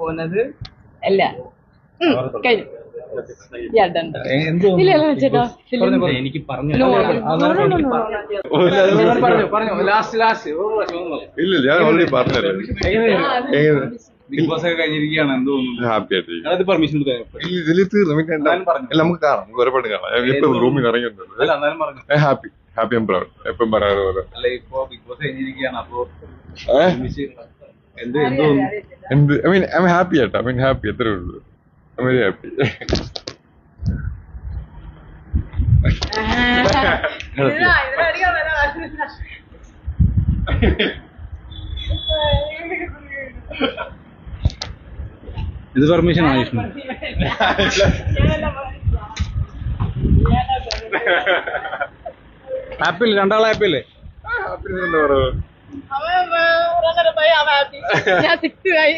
പോകുന്നത് അല്ല കഴിഞ്ഞു. എനിക്ക് പറഞ്ഞു ഇല്ല ഞാൻ ഓൾറെഡി പറഞ്ഞല്ലോ. ബിഗ് ബോസ് ഒക്കെ കഴിഞ്ഞിരിക്കുകയാണ്. എന്ത് തോന്നുന്നു? ഹാപ്പി ആയിട്ട് പെർമിഷൻ ഇതിൽ തീർന്നു. നമുക്ക് കാണാം, നമുക്ക് ഒരുപാട് കാണാം. ഇപ്പൊ റൂമിൽ ഇറങ്ങിയിട്ടുണ്ട്. ഹാപ്പി ആൻഡ് പ്രൗഡ് എപ്പം പറയാറ് പോലെ. അല്ല ഇപ്പൊ ബിഗ് ബോസ് കഴിഞ്ഞിരിക്കുകയാണ്. അപ്പൊ എന്ത് ഐ മീൻ ഹാപ്പി ആട്ടോ. ഐ മീൻ ഹാപ്പി എത്രേ ഉള്ളൂ. I very happy. ഇത് പെർമിഷൻ ആയിരുന്നു. ഹാപ്പി അല്ലേ? രണ്ടാളെ ഹാപ്പി അല്ലേ? ഞാൻ 6 ആയി.